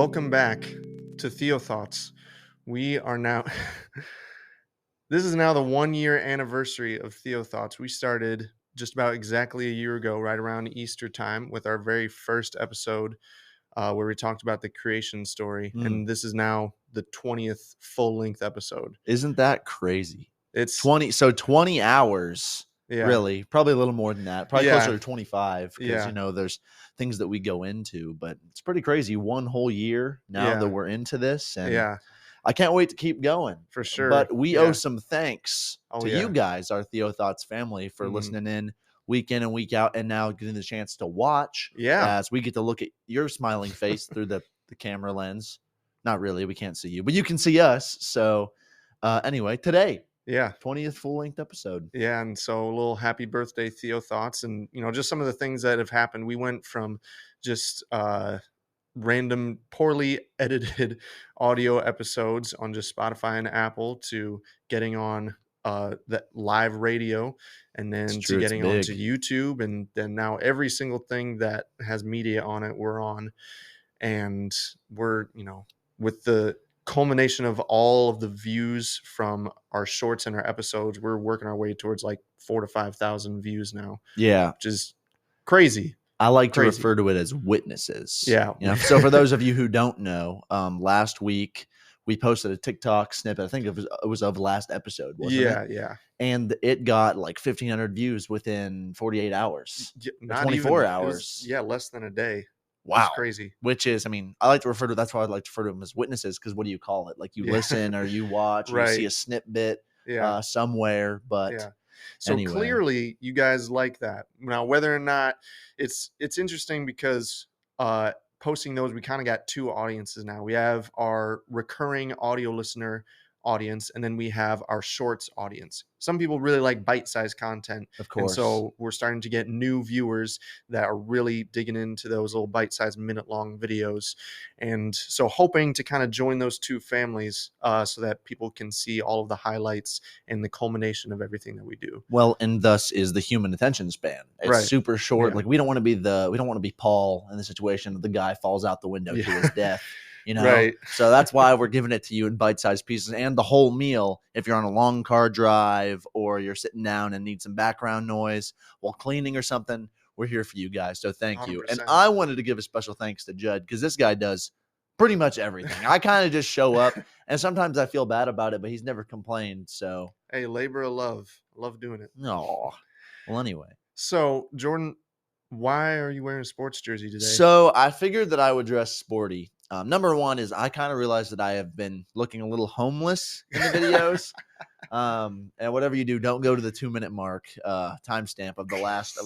Welcome back to Theo Thoughts. We are now, this is now the 1 year anniversary of Theo Thoughts. We started just about exactly a year ago, right around Easter time, with our very first episode where we talked about the creation story. And this is now the 20th full length episode. Isn't that crazy? It's 20 hours. Yeah. Really, probably a little more than that, probably Yeah. closer to 25 because Yeah. there's things that we go into, but it's pretty crazy. One whole year now Yeah. that we're into this, and Yeah, I can't wait to keep going. for sure. But we Yeah. owe some thanks Oh, to yeah. you guys, our Theo Thoughts family, for Mhm. listening in week and week out, and now getting the chance to watch Yeah. as we get to look at your smiling face through the camera lens. Not really, we can't see you, but you can see us. So anyway, today, Yeah. 20th full-length episode. Yeah, and so a little happy birthday Theo thoughts, and just some of the things that have happened. We went from just random poorly edited audio episodes on just Spotify and Apple to getting on the live radio, and then It's to true, it's getting onto big. YouTube, and then now every single thing that has media on it we're on. And we're with the culmination of all of the views from our shorts and our episodes, we're working our way towards like 4,000 to 5,000 views now, Yeah, which is crazy. I like to Crazy. refer to it as witnesses. Yeah. So for those of you who don't know, last week we posted a TikTok snippet. I think it was of last episode, wasn't it? Yeah. And it got like 1,500 views within 48 hours. Not 24 even, hours. Less than a day. Wow. It's crazy. Which is, I like to refer to, that's why I like to refer to them as witnesses, because what do you call it? Like you listen or you watch or you see a snippet somewhere. But yeah. So anyway. Clearly you guys like that. Now, whether or not it's interesting because posting those, we kind of got two audiences now. We have our recurring audio listener audience, and then we have our shorts audience. Some people really like bite-sized content, of course, and so we're starting to get new viewers that are really digging into those little bite-sized minute-long videos, and so hoping to kind of join those two families so that people can see all of the highlights and the culmination of everything that we do. Well, and thus is the human attention span. It's Right. super short. Yeah. Like we don't want to be Paul in the situation that the guy falls out the window to his death. Right. So that's why we're giving it to you in bite-sized pieces, and the whole meal. If you're on a long car drive or you're sitting down and need some background noise while cleaning or something, we're here for you guys. So thank you. 100%. And I wanted to give a special thanks to Judd, because this guy does pretty much everything. I kind of just show up, and sometimes I feel bad about it, but he's never complained. So hey, labor of love. Love doing it. No. Well, anyway. So Jordan, why are you wearing a sports jersey today? So I figured that I would dress sporty. Number one is I kind of realized that I have been looking a little homeless in the videos. And whatever you do, don't go to the 2-minute mark timestamp of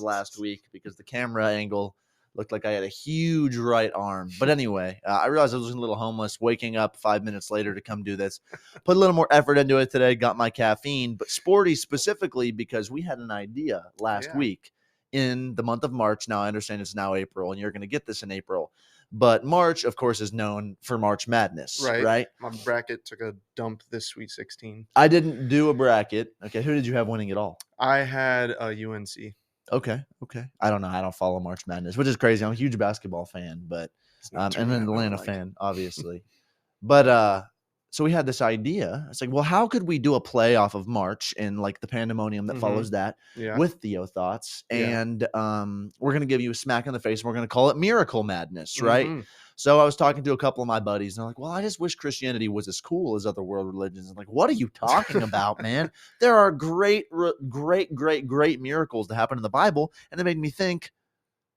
last week, because the camera angle looked like I had a huge right arm. But anyway, I realized I was looking a little homeless, waking up 5 minutes later to come do this. Put a little more effort into it today, got my caffeine, but sporty specifically because we had an idea last week in the month of March. Now, I understand it's now April, and you're going to get this in April. But March, of course, is known for March Madness, right? My bracket took a dump this Sweet 16. I didn't do a bracket. Okay, who did you have winning it all? I had UNC. Okay. I don't know. I don't follow March Madness, which is crazy. I'm a huge basketball fan, but and an Atlanta fan, obviously. But so we had this idea. It's like, well, how could we do a play off of March and like the pandemonium that follows that with Theo Thoughts? And we're gonna give you a smack in the face, and we're gonna call it Miracle Madness, right? So I was talking to a couple of my buddies, and they're like, well, I just wish Christianity was as cool as other world religions. I'm like, what are you talking about, man? There are great miracles that happen in the Bible. And it made me think,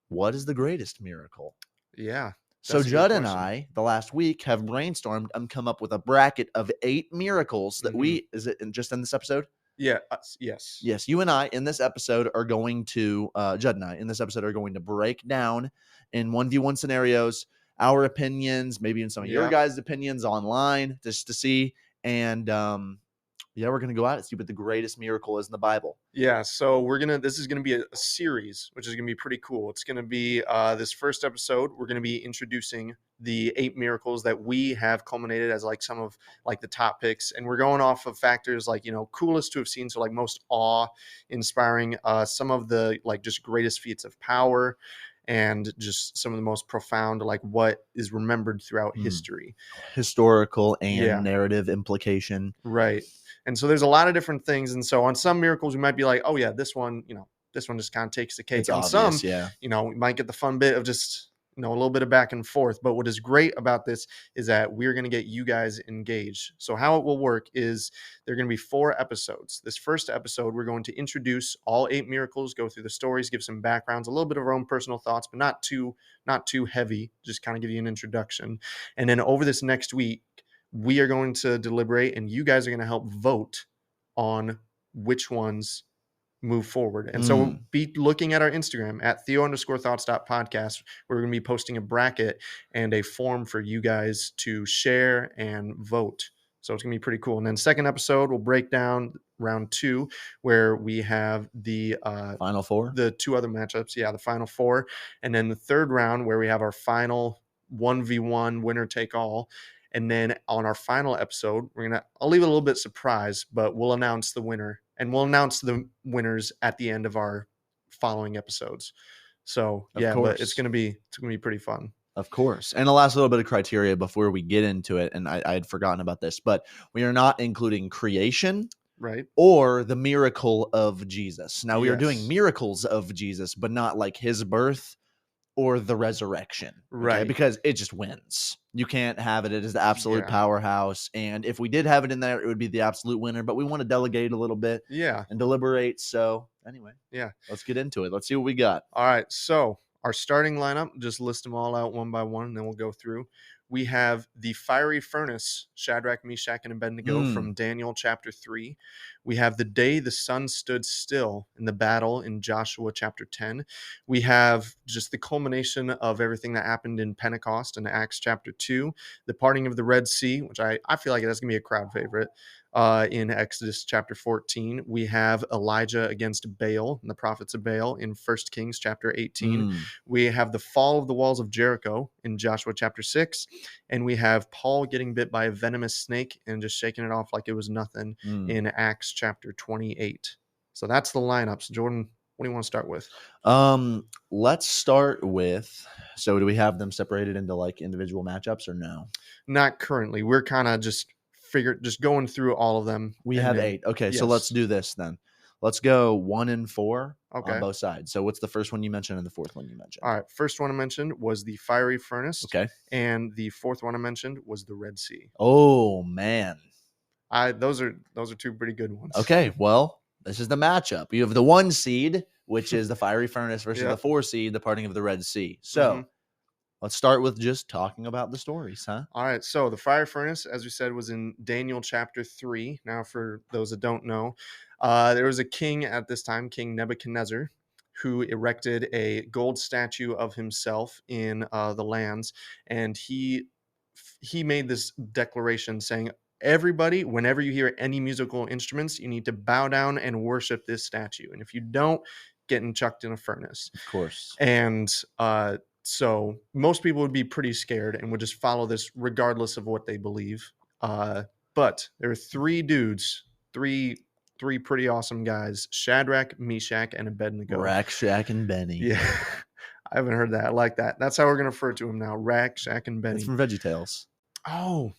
what is the greatest miracle? Yeah. So Judd and I, the last week, have brainstormed and come up with a bracket of 8 miracles that is it just in this episode? Yeah. Yes. Yes. You and I in this episode are going to, Judd and I in this episode are going to break down in 1v1 scenarios our opinions, maybe in some of your guys' opinions online, just to see. And we're going to go out and see what the greatest miracle is in the Bible. Yeah, so this is going to be a series, which is going to be pretty cool. It's going to be this first episode. We're going to be introducing the 8 miracles that we have culminated as like some of like the top picks. And we're going off of factors like, coolest to have seen. So like most awe inspiring, some of the like just greatest feats of power. and just some of the most profound, like what is remembered throughout Mm. history. Historical and Yeah. narrative implication. Right. And so there's a lot of different things. And so on some miracles, we might be like, oh, yeah, this one, this one just kind of takes the It's cake. On some, obvious, yeah. we might get the fun bit of just, a little bit of back and forth. But what is great about this is that we're going to get you guys engaged. So how it will work is there are going to be 4 episodes. This first episode, we're going to introduce all 8 miracles, go through the stories, give some backgrounds, a little bit of our own personal thoughts, but not too heavy, just kind of give you an introduction. And then over this next week, we are going to deliberate and you guys are going to help vote on which ones move forward. And so we'll Mm, be looking at our Instagram at theo_thoughts.podcast. We're going to be posting a bracket and a form for you guys to share and vote. So it's going to be pretty cool. And then second episode, we'll break down round 2 where we have Final four? the 2 other matchups. Yeah, the final 4. And then the third round where we have our final 1v1 winner take all. And then on our final episode, I'll leave it a little bit surprise, but we'll announce the winner and we'll announce the winners at the end of our following episodes. So Of yeah, but it's course. gonna be pretty fun. Of course. And the last little bit of criteria before we get into it, and I had forgotten about this, but we are not including creation Right? or the miracle of Jesus. Now, we are doing Yes. miracles of Jesus, but not like his birth or the resurrection. Okay. Right. Because it just wins. You can't have it. It is the absolute Yeah. powerhouse. And if we did have it in there, it would be the absolute winner, but we want to delegate a little bit Yeah. and deliberate. So, anyway, Yeah. let's get into it. Let's see what we got. All right. So our starting lineup, just list them all out one by one, and then we'll go through. We have the fiery furnace, Shadrach, Meshach, and Abednego Mm, from Daniel chapter 3. We have the day the sun stood still in the battle in Joshua chapter 10. We have just the culmination of everything that happened in Pentecost in Acts chapter 2. The parting of the Red Sea, which I feel like that's going to be a crowd favorite. In Exodus chapter 14. We have Elijah against Baal and the prophets of Baal in 1 Kings chapter 18. mm, We have the fall of the walls of Jericho in Joshua chapter 6. And we have Paul getting bit by a venomous snake and just shaking it off like it was nothing mm. in Acts chapter 28. So that's the lineups. Jordan, what do you want to start with? Let's start with. So, do we have them separated into like individual matchups or no? Not currently. We're kind of just going through all of them. We And have then, 8. Okay, so let's yes. do this then. Let's go 1 and 4 on Okay. both sides. So, what's the first one you mentioned and the fourth one you All mentioned? right. First one I mentioned was the fiery furnace, Okay. and the fourth one I mentioned was the Red Sea. Oh man. Those are 2 pretty good ones. Okay, well, this is the matchup. You have the 1 seed, which is the fiery furnace, versus the Yep. 4 seed, the parting of the Red Sea. hmm So, let's start with just talking about the stories, huh? All right. So the fire furnace, as we said, was in Daniel chapter 3. Now, for those that don't know, there was a king at this time, King Nebuchadnezzar, who erected a gold statue of himself in the lands, and he made this declaration saying, "Everybody, whenever you hear any musical instruments, you need to bow down and worship this statue, and if you don't, getting chucked in a furnace." Of course. And so most people would be pretty scared and would just follow this regardless of what they believe. But there are 3 dudes, three pretty awesome guys: Shadrach, Meshach, and Abednego. Rack, Shack, and Benny. Yeah, I haven't heard that. I like that. That's how we're gonna refer to him now: Rack, Shack, and That's Benny. from VeggieTales. Oh,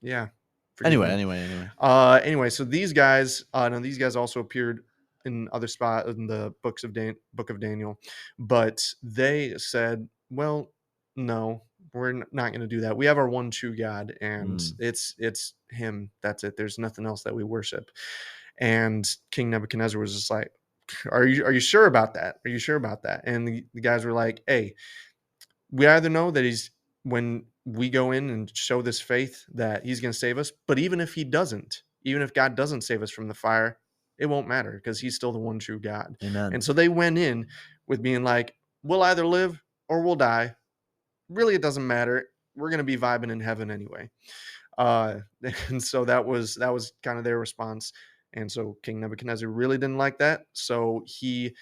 yeah. Forgive Anyway, me. anyway. Anyway, so these guys, no, these guys also appeared in other spot in the book of Daniel, but they said, "Well, no, we're not going to do that. We have our one true God, and Mm, it's Him. That's it. There's nothing else that we worship." And King Nebuchadnezzar was just like, "Are you sure about that? Are you sure about that?" And the guys were like, "Hey, we either know that he's when we go in and show this faith that he's going to save us, but even if he doesn't, even if God doesn't save us from the fire, it won't matter because he's still the one true God." And amen. so they went in with being like, we'll either live or we'll die. Really, it doesn't matter. We're going to be vibing in heaven anyway. Uh, and so that was kind of their response. And so King Nebuchadnezzar really didn't like that. So he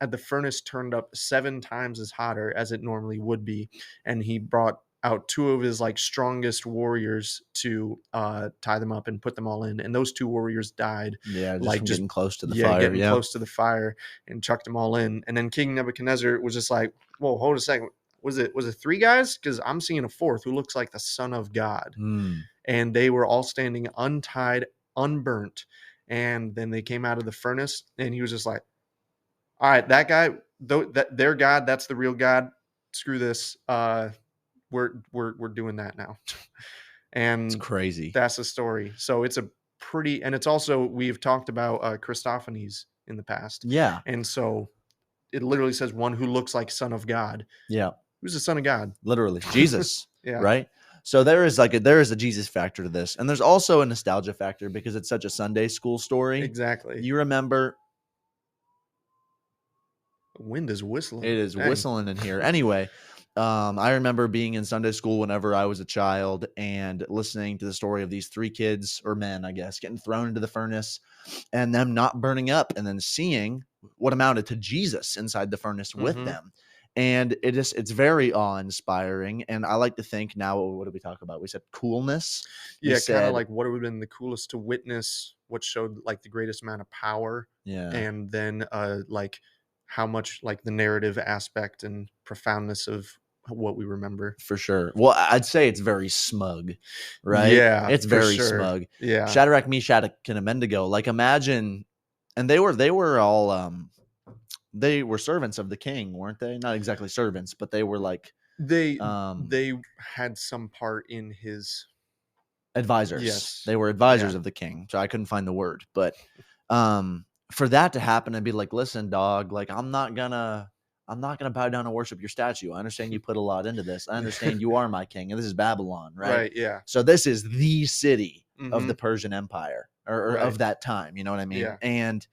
had the furnace turned up 7 times as hotter as it normally would be, and he brought out two of his like strongest warriors to tie them up and put them all in, and those two warriors died, Yeah, just like from just getting close to the yeah, fire. getting Yeah. close to the fire and chucked them all in. And then King Nebuchadnezzar was just like, "Whoa, hold a second. Was it three guys? Because I'm seeing a fourth who looks like the son of God." Mm, And they were all standing untied, unburnt. And then they came out of the furnace, and he was just like, "All right, that guy, that their God, that's the real God. Screw this. We're doing that now." it's And crazy. that's the story. So it's a pretty, and it's also, we've talked about Christophanies in the past, Yeah. and so it literally says one who looks like son of God. Yeah. Who's the son of God? Literally. Jesus. Yeah, Right. So there is a Jesus factor to this. And there's also a nostalgia factor because it's such a Sunday school story. exactly. You remember The wind is it whistling. is Dang. whistling in here. Anyway, I remember being in Sunday school whenever I was a child and listening to the story of these three kids or men, I guess, getting thrown into the furnace and them not burning up and then seeing what amounted to Jesus inside the furnace with Mm-hmm. them. And it's very awe-inspiring. And I like to think now, what did we talk about? We said coolness. We Yeah, kind of said, like what would have been the coolest to witness, what showed like the greatest amount of power, yeah, and then like how much like the narrative aspect and profoundness of what we remember. for sure. Well, I'd say it's very smug, right? Yeah, It's for very sure. smug. Yeah. Shadrach, Meshach, and Abednego. Like imagine, and they were all they were servants of the king, weren't they? Not exactly servants, but they were like They um they had some part in his. advisors. Yes. They were advisors Yeah. of the king. So I couldn't find the word, but for that to happen and be like, listen, dog, like I'm not gonna bow down and worship your statue. I understand you put a lot into this. I understand you are my king, and this is Babylon, right? Right, yeah. So this is the city of the Mhm. Persian Empire or Right. of that time. You know what I mean? Yeah. And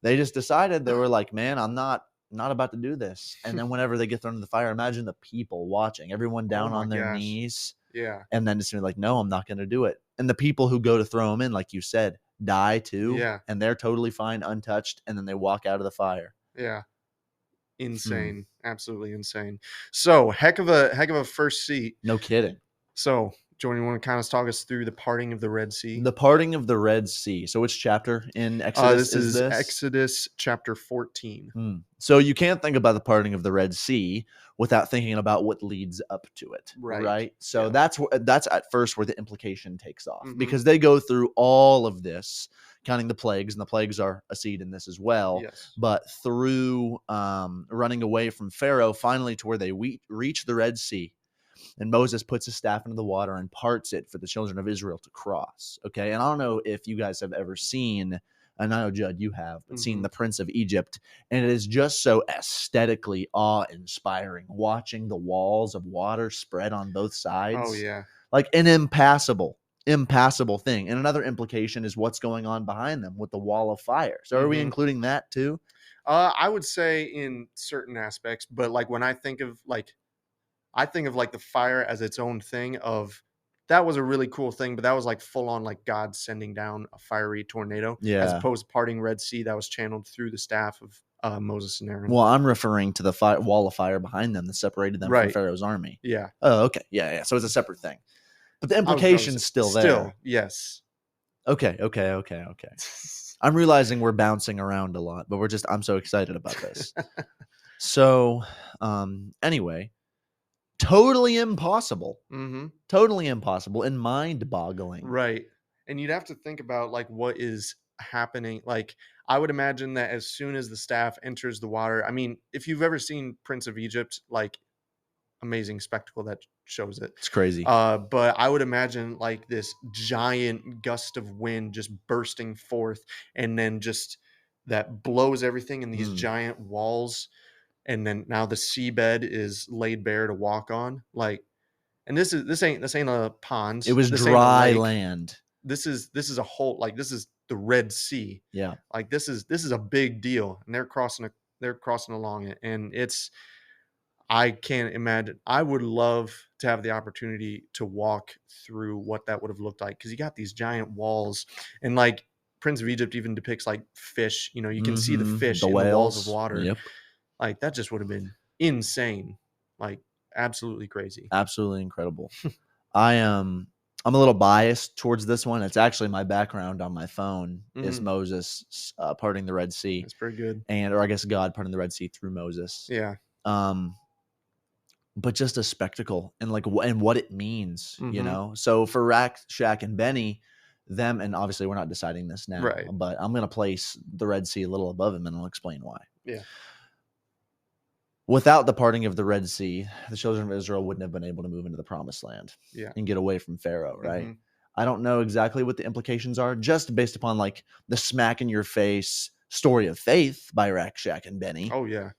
they just decided they were like, man, I'm not about to do this. And then whenever they get thrown into the fire, imagine the people watching, everyone Oh down my on their gosh. knees, Yeah. and then just be like, no, I'm not going to do it. And the people who go to throw them in, like you said, die too, Yeah. and they're totally fine, untouched, and then they walk out of the fire. Yeah. Hmm. Insane. Absolutely insane. So, heck of a first seat. No kidding. So, Jordan, you want to kind of talk us through the parting of the Red Sea? The parting of the Red Sea. So which chapter in Exodus This is is this? Exodus chapter 14. So you can't think about the parting of the Red Sea without thinking about what leads up to it, Right. right? So Yeah. that's at first where the implication takes off Mhm. because they go through all of this, counting the plagues, and the plagues are a seed in this as well. Yes. But through running away from Pharaoh, finally to where they reach the Red Sea, and Moses puts his staff into the water and parts it for the children of Israel to cross. Okay, and I don't know if you guys have ever seen, and I know Judd, you have, but seen Mhm. the Prince of Egypt, and it is just so aesthetically awe-inspiring watching the walls of water spread on both Oh sides, yeah. like an impassable thing. And another implication is what's going on behind them with the wall of fire. So are we Mhm. including that too? I would say in certain aspects, but like when I think of like the fire as its own thing of that was a really cool thing, but that was like full on like God sending down a fiery tornado as Yeah. opposed to parting Red Sea that was channeled through the staff of Moses and Aaron. Well, I'm referring to the wall of fire behind them that separated them from Right. Pharaoh's army. Yeah. Oh, okay. Yeah, yeah. So it's a separate thing. But the I would probably say implication's still still, there. yes. Okay. I'm realizing we're bouncing around a lot, but I'm so excited about this. So, anyway, totally impossible. Mhm. Totally impossible and mind-boggling. Right. And you'd have to think about like what is happening. Like I would imagine that as soon as the staff enters the water, I mean, if you've ever seen Prince of Egypt, like amazing spectacle that shows it. It's crazy. But I would imagine like this giant gust of wind just bursting forth and then just that blows everything in these Mm. giant walls. And then now the seabed is laid bare to walk on. Like, and this ain't a pond. It was This ain't a dry lake. land. This is a whole like this is the Red Sea. Yeah. Like this is a big deal. And they're crossing along it. And I can't imagine. I would love to have the opportunity to walk through what that would have looked like because you got these giant walls, and like Prince of Egypt even depicts like fish. You can see the fish The in the walls of whales. water. Yep. Like that just would have been insane. Like absolutely crazy. Absolutely incredible. I'm a little biased towards this one. It's actually my background on my phone is Mm, Moses parting the Red Sea, that's pretty good. or I guess God parting the Red Sea through Moses. Yeah. Um, but just a spectacle and and what it means, Hmm. So for Rack, Shack, and Benny, them, and obviously we're not deciding this now, Right. but I'm gonna place the Red Sea a little above him, and I'll explain why. Yeah. Without the parting of the Red Sea, the children of Israel wouldn't have been able to move into the promised land Yeah. and get away from Pharaoh, right? Hmm. I don't know exactly what the implications are, just based upon like the smack in your face story of faith by Rack, Shack, and Benny. Oh yeah.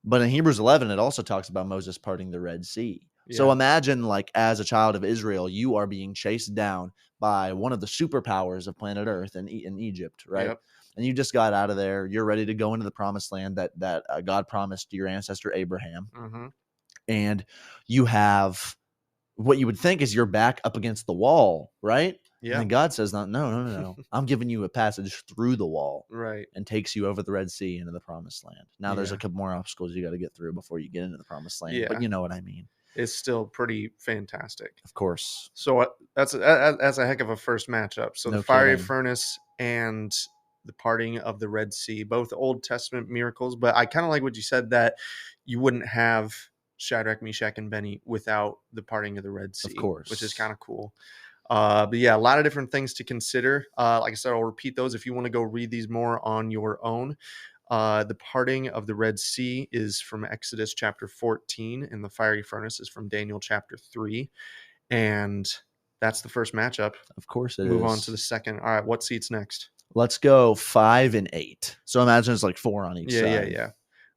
But in Hebrews 11, it also talks about Moses parting the Red Sea. So Yeah. imagine, like, as a child of Israel, you are being chased down by one of the superpowers of planet Earth in Egypt, right? Yep. And you just got out of there. You're ready to go into the promised land that God promised your ancestor Abraham. Hmm. And you have what you would think is your back up against the wall, right? And Yeah. then God says, no. I'm giving you a passage through the wall Right. and takes you over the Red Sea into the promised land. Now there's a Yeah. couple more obstacles you got to get through before you get into the promised land, but Yeah. you know what I mean. It's still pretty fantastic. Of course. So that's a heck of a first matchup. So the No fiery kidding. furnace and the parting of the Red Sea, both Old Testament miracles. But I kind of like what you said, that you wouldn't have Shadrach, Meshach, and Benny without the parting of the Red Of Sea, which is course. kind of cool. But yeah, a lot of different things to consider. Like I said, I'll repeat those if you want to go read these more on your own. The parting of the Red Sea is from Exodus chapter 14, and the fiery furnace is from Daniel chapter 3. And that's the first matchup. Of course it Move on to is. the second. All right, what seat's next? Let's go 5 and 8. So imagine it's like 4 on each Yeah, yeah, side. yeah.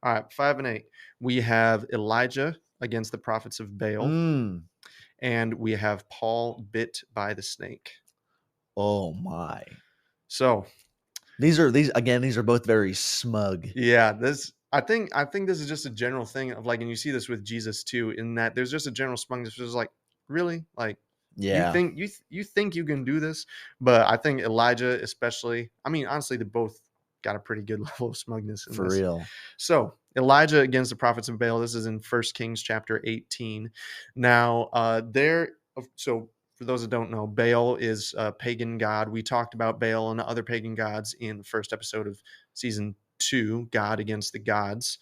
All right, 5 and 8. We have Elijah against the prophets of Baal, Mm. and we have Paul bit by the snake. Oh my. So These are both very smug. yeah, I think this is just a general thing of like, and you see this with Jesus too, in that there's just a general smugness, which is like, really, like Yeah, you think you can do this, but I think Elijah, especially, I mean, honestly, they both got a pretty good level of smugness in for this. real. So Elijah against the prophets of Baal. This is in 1 Kings chapter 18. Now, so for those that don't know, Baal is a pagan god. We talked about Baal and other pagan gods in the first episode of season 2, God Against the Gods.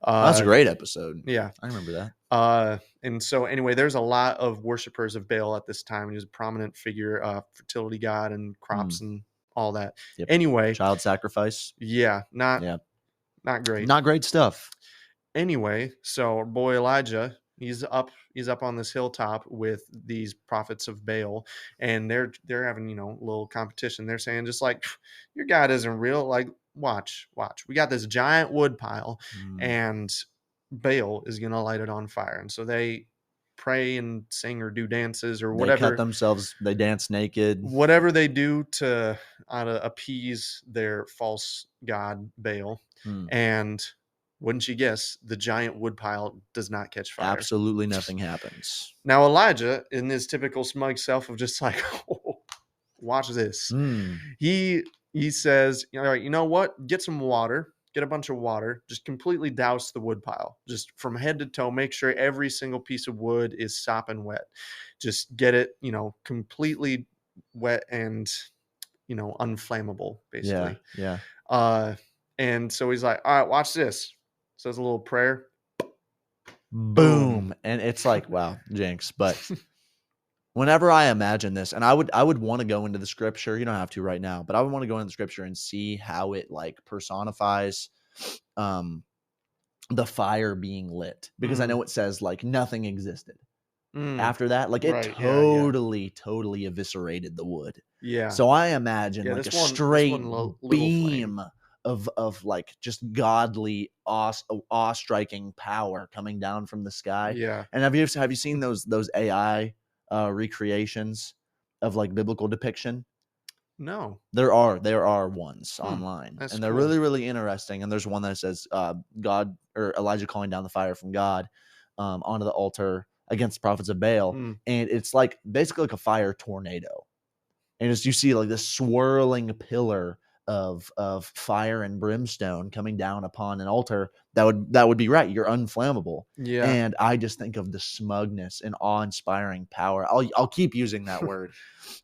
That's a Uh, great episode. yeah. I remember that. And so anyway, there's a lot of worshipers of Baal at this time. He was a prominent figure, fertility god and Hmm. crops and all that. Yep. Anyway, Child sacrifice. yeah, Yeah. not great. Not great stuff. Anyway, so our boy Elijah, he's up on this hilltop with these prophets of Baal, and they're having, a little competition. They're saying, just like, your God isn't real. Like, watch. We got this giant wood pile, Mm. and Baal is gonna light it on fire. And so they pray and sing or do dances or They cut whatever themselves. They dance naked. whatever they do to appease their false god Baal. Hmm. And wouldn't you guess, the giant woodpile does not catch fire. Absolutely nothing happens. Now Elijah, in his typical smug self of just like, oh, watch this, Hmm. he says, all right, you know what? Get some water. Get a bunch of water. Just completely douse the woodpile, just from head to toe. Make sure every single piece of wood is sopping wet. Just get it, completely wet and unflammable, Yeah. basically. Yeah. And so he's like, all right, watch this. Says a little prayer. Boom. And it's like, wow, jinx. But whenever I imagine this, and I would want to go into the scripture. You don't have to right now, but I would want to go into the scripture and see how it like personifies the fire being lit. Because I know it says like nothing existed. After that, like it Right, yeah. totally eviscerated the wood. Yeah. So I imagine Yeah, like a this one straight little flame. beam of like just godly awe-striking power coming down from the sky. Yeah. And have you seen those AI recreations of like biblical depiction? No. There are ones online, That's and they're cool. really interesting. And there's one that says God or Elijah calling down the fire from God onto the altar against the prophets of Baal, and it's like basically like a fire tornado. And as you see like this swirling pillar of fire and brimstone coming down upon an altar, that would be right. You're unflammable. Yeah, And I just think of the smugness and awe-inspiring power. I'll keep using that word,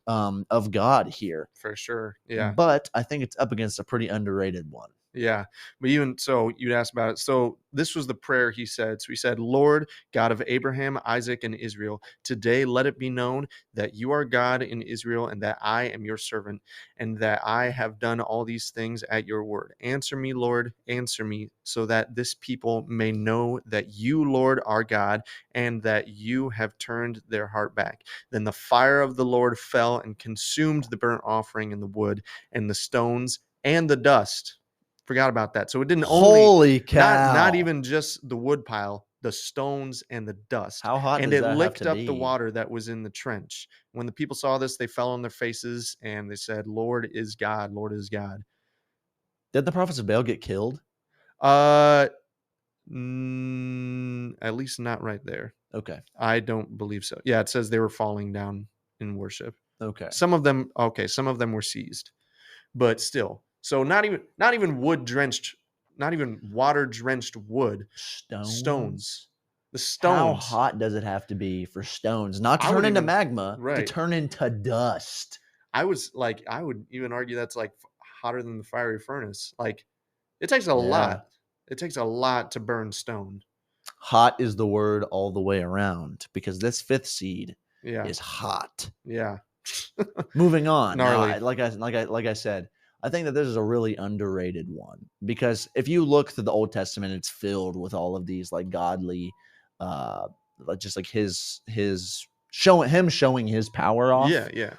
of God here, for sure. Yeah. but I think it's up against a pretty underrated one. Yeah. But even so, you'd ask about it. So this was the prayer he said. So he said, Lord, God of Abraham, Isaac, and Israel, today let it be known that you are God in Israel and that I am your servant and that I have done all these things at your word. Answer me, Lord, answer me, so that this people may know that you, Lord, are God and that you have turned their heart back. Then the fire of the Lord fell and consumed the burnt offering and the wood and the stones and the dust. Forgot about that. So it didn't only Holy not cow. even just the wood pile, the stones and the dust. How hot And does it that have licked to up the be? water that was in the trench. When the people saw this, they fell on their faces and they said, Lord is God, Lord is God. Did the prophets of Baal get killed? Uh at least not right there. Okay. I don't believe so. Yeah, it says they were falling down in worship. Okay. Some of them, okay, some of them were seized. But still, so not even wood drenched, not even water drenched wood, Stones? stones, the How stones. hot does it have to be for stones not to I turn would into even magma, to right. turn into dust? I would even argue that's like hotter than the fiery furnace. Like it takes a Yeah. lot. It takes a lot to burn stone. Hot is the word all the way around because this fifth seed Yeah, is hot. yeah, Moving on. Now, gnarly. like I said, I think that this is a really underrated one because if you look through the Old Testament, it's filled with all of these like godly, uh, just like his showing his power Yeah, off. yeah.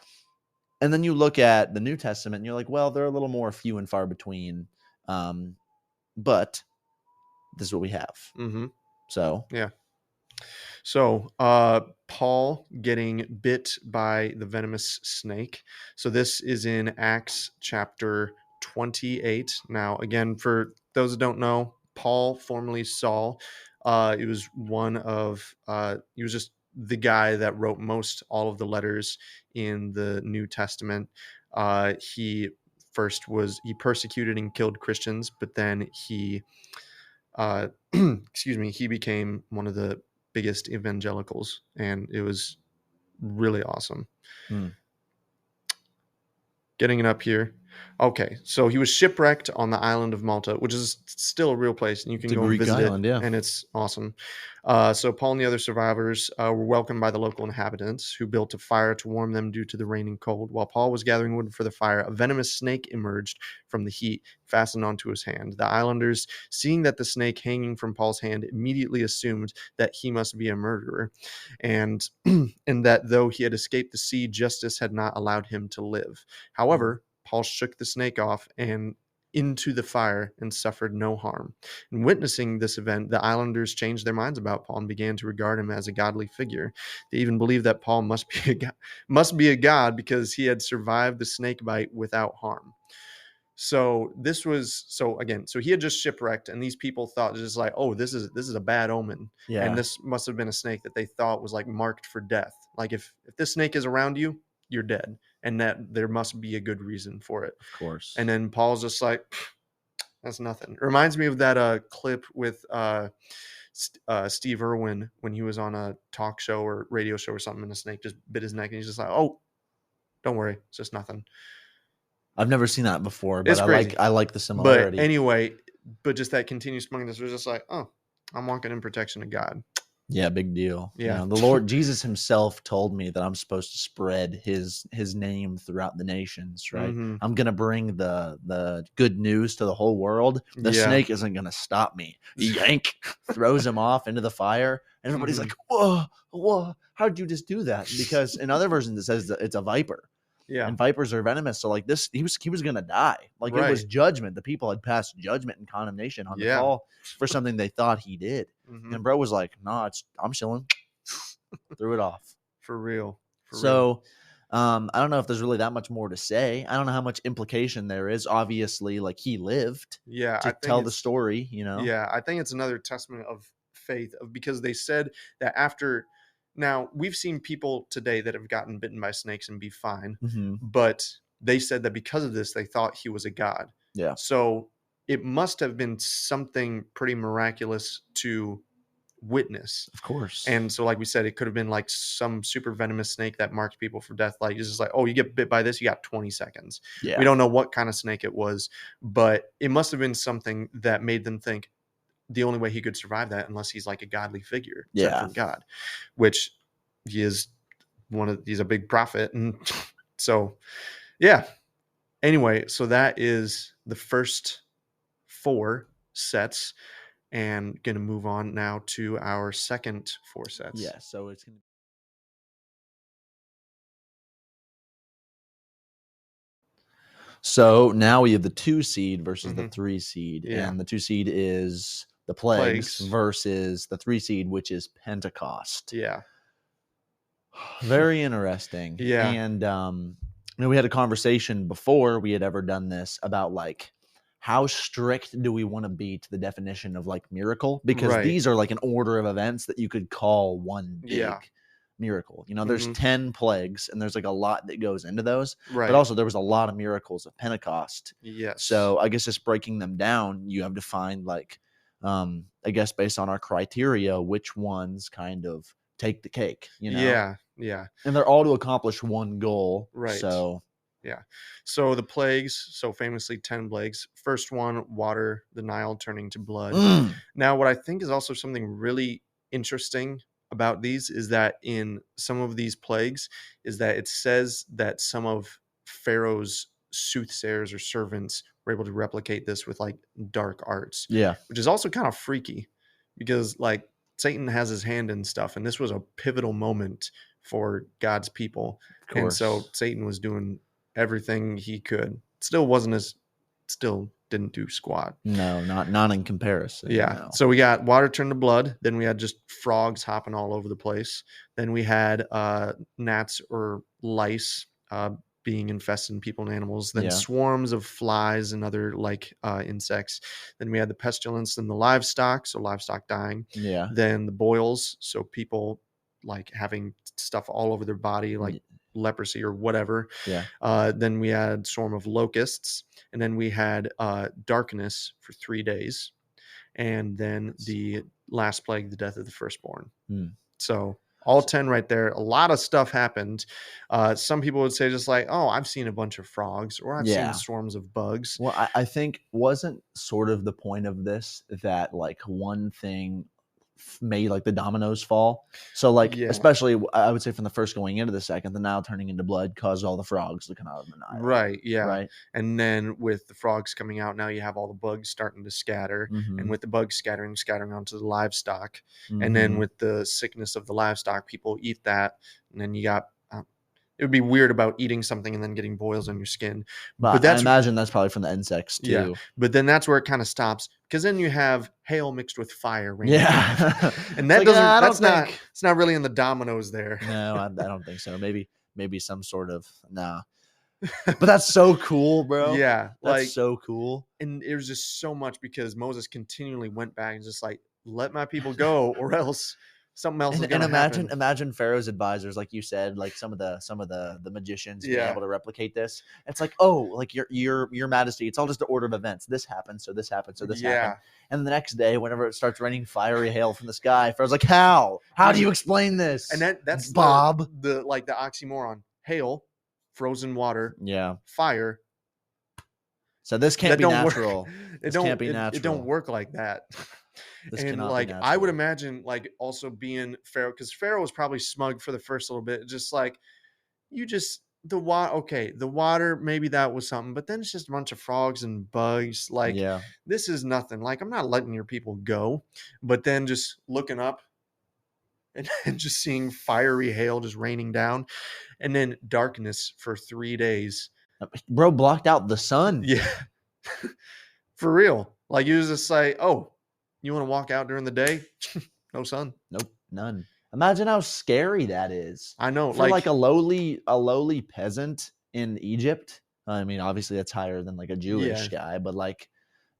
And then you look at the New Testament, and you're like, well, they're a little more few and far between. Um, but this is what we have. Mm-hmm. So Yeah. So, Paul getting bit by the venomous snake. So, this is in Acts chapter 28. Now, again, for those that don't know, Paul, formerly Saul, he was he was just the guy that wrote most all of the letters in the New Testament. He persecuted and killed Christians, but then uh, excuse me, he became one of the biggest evangelicals, and it was really awesome. hmm, Getting it up here. Okay, so he was shipwrecked on the island of Malta, which is still a real place, and you it's can a go and Greek visit it, island, yeah. and it's awesome. So Paul and the other survivors were welcomed by the local inhabitants, who built a fire to warm them due to the rain and cold. While Paul was gathering wood for the fire, a venomous snake emerged from the heat, fastened onto his hand. The islanders, seeing that the snake hanging from Paul's hand, immediately assumed that he must be a murderer, and and that though he had escaped the sea, justice had not allowed him to live. Mhm. However, Paul shook the snake off and into the fire and suffered no harm. And witnessing this event, the islanders changed their minds about Paul and began to regard him as a godly figure. They even believed that Paul must be a god because he had survived the snake bite without harm. So this was so again, so he had just shipwrecked, and these people thought just like, oh, this is a bad omen, and Yeah, this must have been a snake that they thought was like marked for death. Like if this snake is around you, you're dead, and that there must be a good reason for it. of And course. then Paul's just like, that's nothing. It reminds me of that clip with Steve Irwin when he was on a talk show or radio show or something, and a snake just bit his neck, and he's just like, oh, don't worry, it's just nothing. I've never seen that before, but It's I like crazy. I like the But similarity. anyway, but just that continued smugness was just like, oh, I'm walking in protection of God. Yeah, big deal. You Yeah. know, the Lord Jesus himself told me that I'm supposed to spread his name throughout the nations, right? hmm I'm going to bring the good news to the whole world. The Yeah. snake isn't going to stop me. Yank throws him off into the fire, and everybody's hmm like, "Whoa, whoa, how did you just do that?" Because in other versions it says that it's a viper. Yeah. And vipers are venomous. So like this, he was gonna die. Like it was Right. judgment. The people had passed judgment and condemnation onto Yeah. Paul for something they thought he did. hmm And bro was like, "Nah, I'm chilling." Threw it off. For real. For real. So I don't know if there's really that much more to say. I don't know how much implication there is. Obviously, like he lived Yeah. to tell the story. I think it's another testament of faith of because they said that after now we've seen people today that have gotten bitten by snakes and be fine, Hmm. but they said that because of this, they thought he was a god. Yeah. So it must have been something pretty miraculous to witness. Of course. And so, like we said, it could have been like some super venomous snake that marked people for death. Like, it's just like, oh, you get bit by this, you got 20 seconds. We Yeah. don't know what kind of snake it was, but it must have been something that made them think the only way he could survive that, unless he's like a godly figure sent Yeah. from God, which he is he's a big prophet. And so, yeah. Anyway, so that is the first 4 sets, and going to move on now to our second 4 sets. Yeah. So it's going to. So now we have the 2 seed versus the 3 seed, Yeah. and the 2 seed is the plagues Plagues. versus the 3 seed, which is Pentecost. Yeah. Very interesting. Yeah. And we had a conversation before we had ever done this about like how strict do we want to be to the definition of like miracle, because Right. these are like an order of events that you could call one big Yeah. miracle. You know, there's 10 plagues and there's like a lot that goes into those. Right. But also there was a lot of miracles of Pentecost. Yes. So I guess just breaking them down, you have to find like I guess based on our criteria, which ones kind of take the cake, you know? Yeah. Yeah. And they're all to accomplish one goal. Right. So yeah. So the plagues, so famously 10 plagues. First one, water, the Nile turning to blood. Now, what I think is also something really interesting about these is that in some of these plagues is that it says that some of Pharaoh's soothsayers or servants were able to replicate this with like dark arts. Yeah. Which is also kind of freaky because like Satan has his hand in stuff, and this was a pivotal moment for God's people. And so Satan was doing everything he could. Still didn't do squat. No, not in comparison. Yeah. No. So we got water turned to blood. Then we had just frogs hopping all over the place. Then we had gnats or lice being infesting people and animals. Then swarms of flies and other like insects. Then we had the pestilence and the livestock, so livestock dying. Yeah. Then the boils, so people like having stuff all over their body, like leprosy or whatever. Yeah. Then we had swarm of locusts, and then we had darkness for 3 days, and then the last plague, the death of the firstborn. So all 10 right there. A lot of stuff happened. Some people would say just like, oh, I've seen a bunch of frogs, or I've seen swarms of bugs. Well, I think wasn't sort of the point of this that like one thing made like the dominoes fall. So like especially I would say from the first going into the second, the Nile turning into blood caused all the frogs to come out of the Nile. Right. Yeah. Right. And then with the frogs coming out, now you have all the bugs starting to scatter, and with the bugs scattering onto the livestock, and then with the sickness of the livestock, people eat that, and then you got. It would be weird about eating something and then getting boils on your skin. But I imagine that's probably from the insects too. Yeah, but then that's where it kind of stops, because then you have hail mixed with fire. Yeah. And that doesn't, it's not really in the dominoes there. No, I don't think so. Maybe some sort of, nah. But that's so cool, bro. Yeah. That's so cool. And it was just so much because Moses continually went back and just like, let my people go, or else something else is going to happen. Imagine Pharaoh's advisors, like you said, like some of the magicians being able to replicate this. It's like, oh, like your Majesty, it's all just an order of events. This happened, so this happened, so this happened. And the next day, whenever it starts raining fiery hail from the sky, Pharaoh's like, how do you explain this? And that's Bob, the oxymoron: hail, frozen water, fire. So this can't be natural. It don't work like that. And like I would imagine like also being Pharaoh, because Pharaoh was probably smug for the first little bit, just like the water, maybe that was something, but then it's just a bunch of frogs and bugs. Like this is nothing. Like, I'm not letting your people go. But then just looking up and just seeing fiery hail just raining down, and then darkness for 3 days. Bro blocked out the sun. Yeah. For real. Like, you just say, oh, you want to walk out during the day? No sun. Nope, none. Imagine how scary that is. I know. For like a lowly peasant in Egypt. I mean, obviously that's higher than like a Jewish guy, but like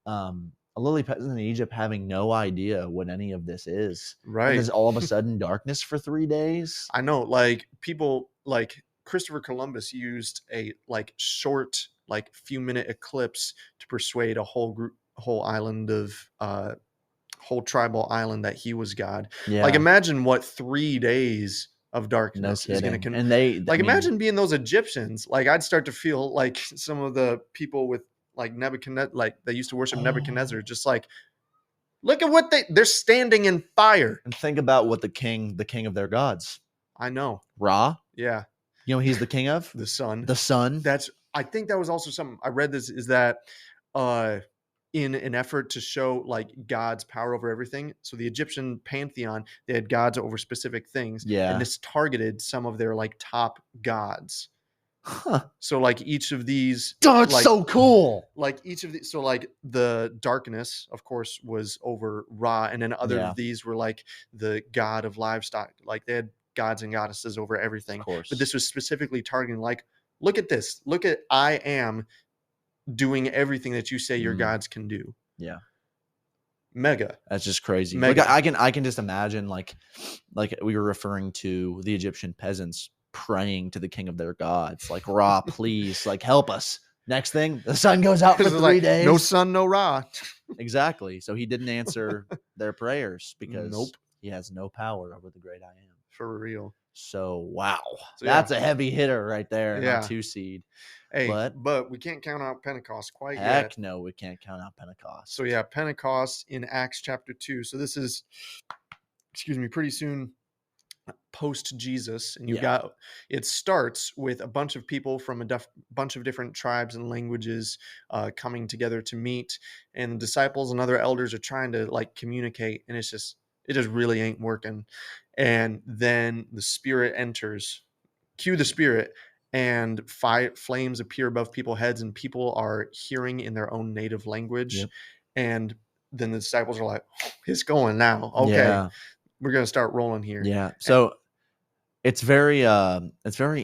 a lowly peasant in Egypt having no idea what any of this is. Right. And there's all of a sudden darkness for 3 days. I know. Like, people, like, Christopher Columbus used a like short, like few minute eclipse to persuade a whole island of whole tribal island that he was God. Like, Yeah. imagine what 3 days of No darkness is going kidding. to And they, I like. mean, Imagine being those Egyptians. Like, I'd start to feel like some of the people with like Nebuchadnezzar, like they used to worship oh, Nebuchadnezzar, just like, look at what they're standing in fire. and think about what the king of their gods, I know. Ra. Yeah. You know, he's the king of The sun. the sun. That's, I think that was also something I read this, is that uh in an effort to show like God's power over everything. So the Egyptian pantheon, they had gods over specific things, and Yeah. this targeted some of their like top gods. Huh. So like each of these, Oh, it's like so cool. like each of these, so like the darkness, of course, was over Ra, and then other Yeah, of these were like the god of livestock. Like they had gods and goddesses over of everything. But course. this was specifically targeting like, look at this. Look at, I am doing everything that you say your Mm, gods can do. yeah. Mega. That's just crazy. Like Mega. I can just imagine like we were referring to the Egyptian peasants praying to the king of their gods, like Ra, please, like help us. Next thing, the sun goes out for Because it's 3 days. no sun, no Ra. Exactly. So he didn't answer their prayers because Nope. he has no power over the great I am. For real. So wow, So, that's a heavy hitter right there in our Yeah. 2 seed. Hey, But but we can't count out Pentecost quite yet. heck no, we can't count out Pentecost. So yeah, Pentecost in Acts chapter 2. So this is, excuse me, pretty soon post Jesus, and you've Yeah. got, it starts with a bunch of people from a bunch of different tribes and languages coming together to meet, and the disciples and other elders are trying to like communicate, and it just really ain't working. And then the Spirit enters, cue the Spirit, and flames appear above people's heads, and people are hearing in their own native language. Yep. And then the disciples are like, it's going now. Okay, Yeah. we're gonna start rolling here. Yeah. So it's very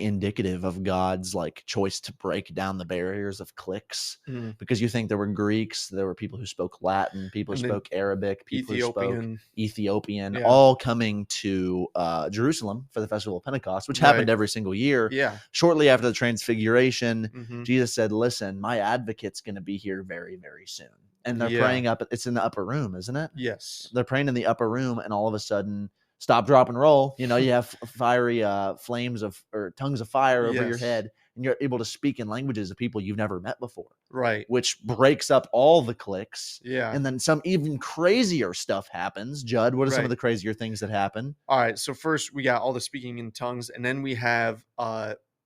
indicative of God's like choice to break down the barriers of cliques, Mhm. because you think there were Greeks, there were people who spoke Latin, people who And then spoke Arabic, people who spoke Ethiopian. Ethiopian, Yeah. all coming to Jerusalem for the festival of Pentecost, which happened Right. every single year. Yeah. Shortly after the transfiguration, Mhm. Jesus said, listen, my advocate's going to be here very, very soon. And they're Yeah. praying up, it's in the upper room, isn't it? Yes. They're praying in the upper room, and all of a sudden, stop, drop, and roll. You know, you have fiery flames or tongues of fire over your Yes. head, and you're able to speak in languages of people you've never met before, Right. which breaks up all the cliques. Yeah. And then some even crazier stuff happens. Judd, what are some Right. of the crazier things that happen? All right. So first we got all the speaking in tongues, and then we have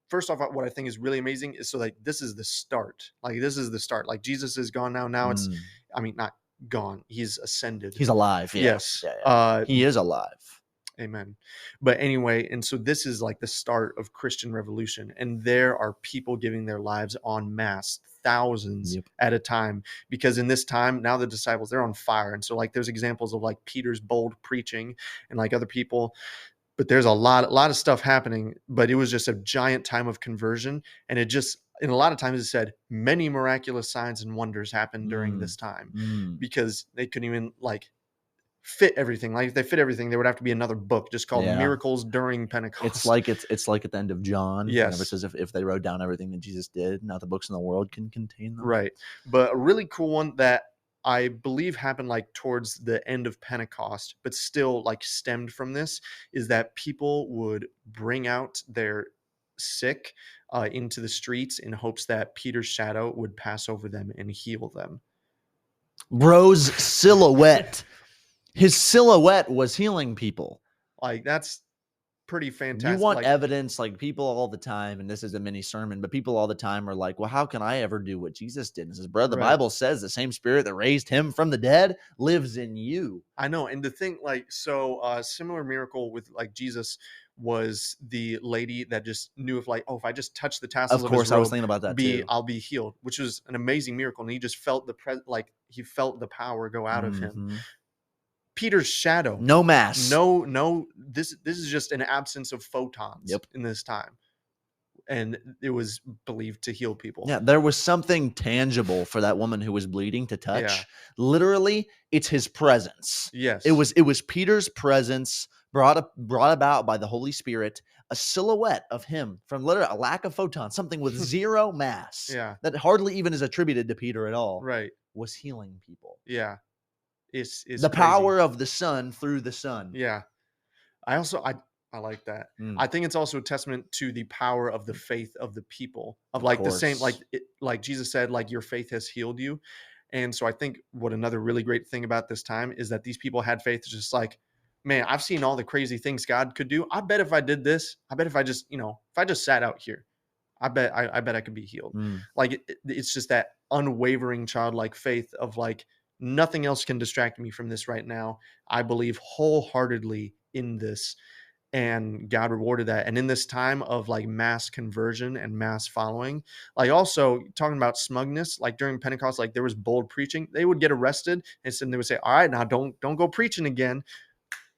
first off, what I think is really amazing is, so like this is the start. Like this is the start. Like Jesus is gone now. Now it's, I mean, not gone. He's ascended. He's alive. Yeah. Yes. Yeah. He is alive. Amen. But anyway, and so this is like the start of Christian revolution, and there are people giving their lives en masse, thousands Yep. at a time, because in this time now the disciples, they're on fire. And so like there's examples of like Peter's bold preaching and like other people, but there's a lot of stuff happening. But it was just a giant time of conversion, and it just, and a lot of times it said many miraculous signs and wonders happened during this time, because they couldn't even like fit everything. Like if they fit everything, there would have to be another book just called Yeah. Miracles During Pentecost. It's like at the end of John. Yes. Whenever it says if they wrote down everything that Jesus did, not the books in the world can contain them. Right. But a really cool one that I believe happened like towards the end of Pentecost, but still like stemmed from this, is that people would bring out their sick into the streets in hopes that Peter's shadow would pass over them and heal them. Bro's silhouette. His silhouette was healing people. Like that's pretty fantastic. You want like, evidence, like people all the time, and this is a mini sermon, but people all the time are like, well, how can I ever do what Jesus did? And says, bro, the Right. Bible says the same spirit that raised him from the dead lives in you. I know. And the thing, like, so similar miracle with like Jesus was the lady that just knew, if like, oh, if I just touch the tassels Of of course, his I was robe, thinking about that too. I'll be healed, which was an amazing miracle. And he just felt he felt the power go out of him. Mhm. Peter's shadow, No mass. no, this is just an absence of photons. Yep. In this time. And it was believed to heal people. Yeah, there was something tangible for that woman who was bleeding to touch. Yeah. Literally, it's his presence. Yes. It was Peter's presence brought about by the Holy Spirit, a silhouette of him from literally a lack of photons, something with zero mass Yeah. that hardly even is attributed to Peter at all, Right. was healing people. Yeah. It's The crazy. power of the sun through the sun. Yeah. I also I like that. Mm, I think it's also a testament to the power of the faith of the people. Of of like the same course. like Jesus said, like your faith has healed you. And so I think what another really great thing about this time is that these people had faith just like, man, I've seen all the crazy things God could do. I bet if I did this, I bet if I just, if I just sat out here, I bet I could be healed. Mm, Like it's just that unwavering childlike faith of like nothing else can distract me from this right now. I believe wholeheartedly in this, and God rewarded that. And in this time of like mass conversion and mass following, like also talking about smugness, like during Pentecost, like there was bold preaching. They would get arrested and then they would say, "All right, now don't go preaching again."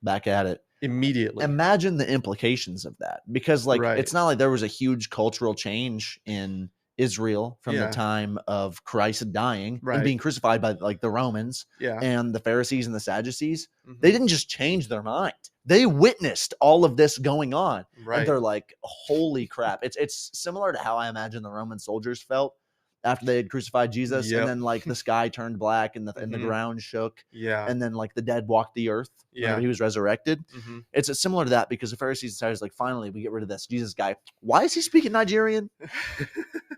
back at it. Immediately, Imagine the implications of that, because like right? it's not like there was a huge cultural change in Israel from the Yeah, time of Christ dying and right. being crucified by like the Romans Yeah. and the Pharisees and the Sadducees. They Hmm. didn't just change their mind. They witnessed all of this going on, and Right. they're like, "Holy crap." It's similar to how I imagine the Roman soldiers felt after they had crucified Jesus, and Yep. then like the sky turned black and the Hmm. ground shook, Yeah. and then like the dead walked the earth whenever Yeah. he was resurrected. Hmm. It's similar to that, because the Pharisees decided, like, finally, we get rid of this Jesus guy. Why is he speaking Nigerian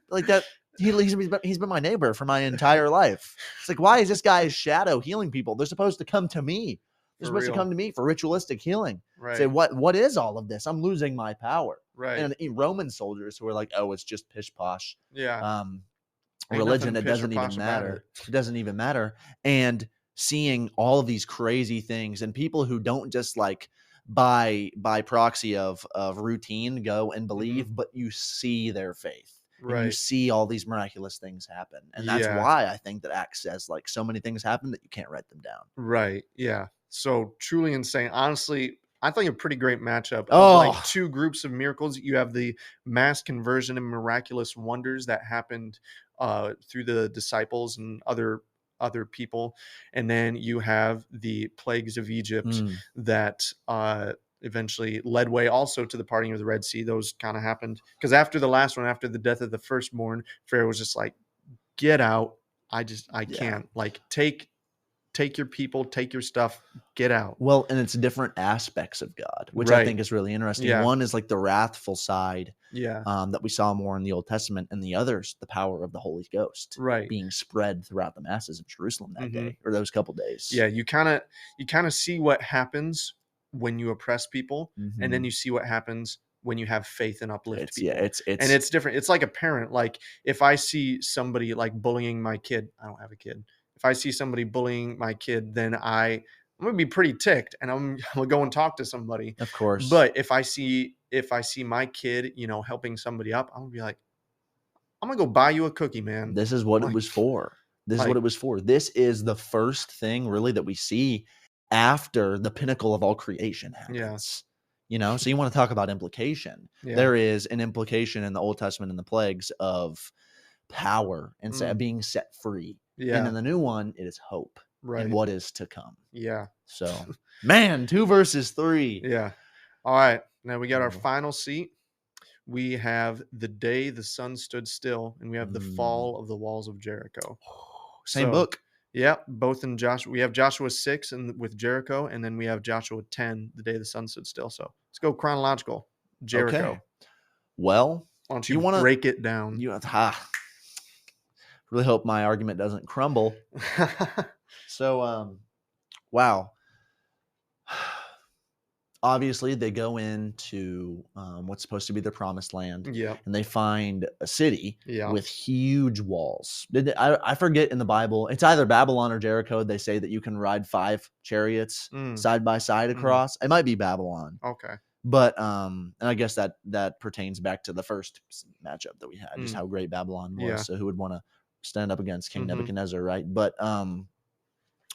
like that? He's been my neighbor for my entire life. It's like, why is this guy's shadow healing people? They're supposed to come to me. They're For supposed to come real. to me for ritualistic healing. Say, Right. what is all of this? I'm losing my power. Right. And the Roman soldiers who are like, oh, it's just pish posh. Yeah. Um, Ain't nothing religion, it pish or doesn't even posh about it. matter. It doesn't even matter. And seeing all of these crazy things and people who don't just like by proxy of routine go and Hmm. believe, but you see their faith and you Right. see all these miraculous things happen. And that's Yeah. why I think that Acts says like so many things happen that you can't write them down. Right. Yeah. So truly insane. Honestly, I think a pretty great matchup of like Oh, two groups of miracles. You have the mass conversion and miraculous wonders that happened through the disciples and other people, and then you have the plagues of Egypt mm, that eventually led way also to the parting of the Red Sea. Those kind of happened because after the last one, after the death of the firstborn, Pharaoh was just like, "Get out! I yeah. can't like take your people, take your stuff, get out." Well, and it's different aspects of God, which I Right. think is really interesting. Yeah. One is like the wrathful side, Yeah. that we saw more in the Old Testament, and the others, the power of the Holy Ghost Right. being spread throughout the masses of Jerusalem that Hmm. day or those couple days. Yeah. You kind of see what happens when you oppress people, and then Hmm. you see what happens when you have faith and uplift It's yeah, people. And it's it's different. It's like a parent. Like if I see somebody like bullying my kid, I don't have a kid. If I see somebody bullying my kid, then I'm gonna be pretty ticked, and I'm gonna go and talk to somebody. of course, But if I see my kid, helping somebody up, I'm gonna be like, I'm gonna go buy you a cookie, man. this is what it Like, was for. This is what like, it was for. This is the first thing really that we see after the pinnacle of all creation yeah, happens. So you want to talk about implication. yeah, There is an implication in the Old Testament and the plagues of power and mm, being set free. And yeah, in the new one, it is hope and right, what is to come. yeah, So, man, 2 versus 3. yeah. All right, now we got our Incredible. final seat. We have the day the sun stood still, and we have the Mm. fall of the walls of Jericho. Same So, book. yeah, both in Joshua. We have Joshua 6 and with Jericho, and then we have Joshua 10, the day the sun stood still. So let's go chronological. Okay. Jericho. Well, Why don't you you want break it down? really hope my argument doesn't crumble. So, wow. Obviously, they go into what's supposed to be their promised land, Yep. and they find a city Yeah. with huge walls. I forget in the Bible, it's either Babylon or Jericho. They say that you can ride 5 chariots Mm, side by side mhm. across. It might be Babylon, Okay. but and I guess that pertains back to the first matchup that we had, just Mm, how great Babylon was. yeah. So who would want to stand up against King Mhm. Nebuchadnezzar, right? But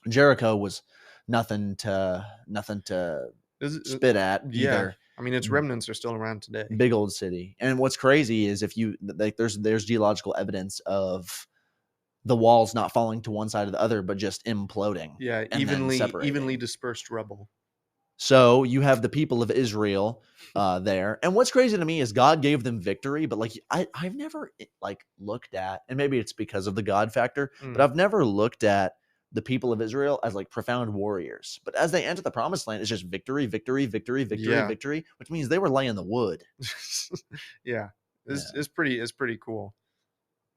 Jericho was nothing to Is it, spit at yeah. either. I mean, its remnants are still around today. Big old city. And what's crazy is if you like there's geological evidence of the walls not falling to one side or the other, but just imploding Yeah, and then evenly separating. dispersed rubble. So you have the people of Israel there. And what's crazy to me is God gave them victory, but like I've never like looked at, and maybe it's because of the God factor, but Mm, I've never looked at the people of Israel as like profound warriors. But as they enter the promised land, it's just victory, victory, victory, victory, yeah. victory, which means they were laying the wood. Yeah. Yeah. It's pretty cool.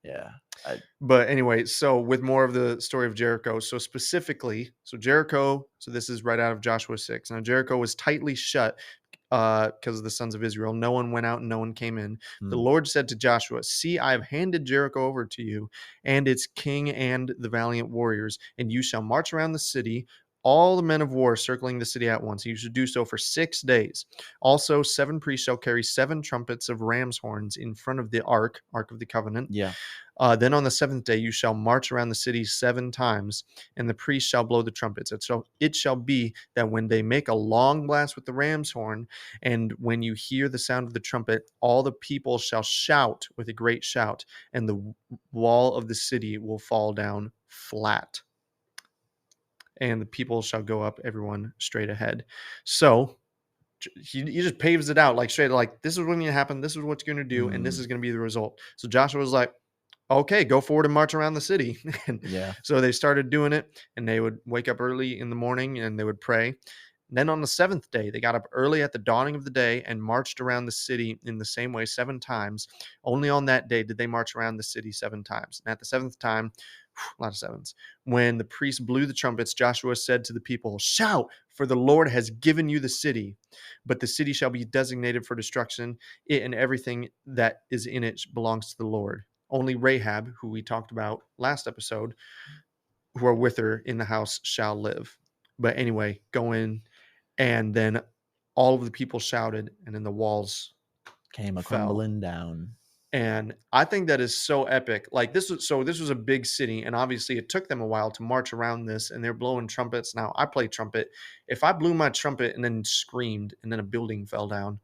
Yeah. I, But anyway, so with more of the story of Jericho, so specifically, so Jericho, so this is right out of Joshua 6. Now Jericho was tightly shut because of the sons of Israel. No one went out and no one came in. The hmm, Lord said to Joshua, "See, I have handed Jericho over to you and its king and the valiant warriors, and you shall march around the city, all the men of war circling the city at once. You should do so for 6 days. Also, 7 priests shall carry 7 trumpets of ram's horns in front of the ark of the covenant. yeah. Then on the seventh day you shall march around the city 7 times, and the priests shall blow the trumpets. It shall be that when they make a long blast with the ram's horn, and when you hear the sound of the trumpet, all the people shall shout with a great shout, and the wall of the city will fall down flat, and the people shall go up, everyone straight ahead." So he just paves it out like straight, like this is what's going to happen, this is what you're going to do, and this Mm, is going to be the result. So Joshua was like, okay, go forward and march around the city. And yeah. so they started doing it, and they would wake up early in the morning and they would pray. And then on the seventh day, they got up early at the dawning of the day and marched around the city in the same way 7 times. Only on that day did they march around the city 7 times. And at the seventh time, a lot of sevens, when the priest blew the trumpets, Joshua said to the people, "Shout, for the Lord has given you the city. But the city shall be designated for destruction. It and everything that is in it belongs to the Lord. Only Rahab, who we talked about last episode, who are with her in the house shall live." But anyway, go in, and then all of the people shouted, and then the walls Came a fell. crumbling down. And I think that is so epic. Like this was a big city, and obviously it took them a while to march around this, and they're blowing trumpets. Now I play trumpet. If I blew my trumpet and then screamed, and then a building fell down,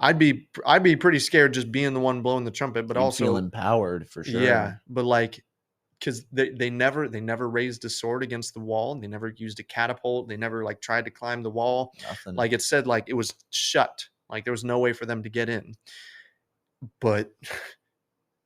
I'd be pretty scared just being the one blowing the trumpet, but You'd feel also empowered for yeah, sure. but like because they never raised a sword against the wall. They never used a catapult. They never like tried to climb the wall. Nothing. Like it said, like it was shut. Like there was no way for them to get in. But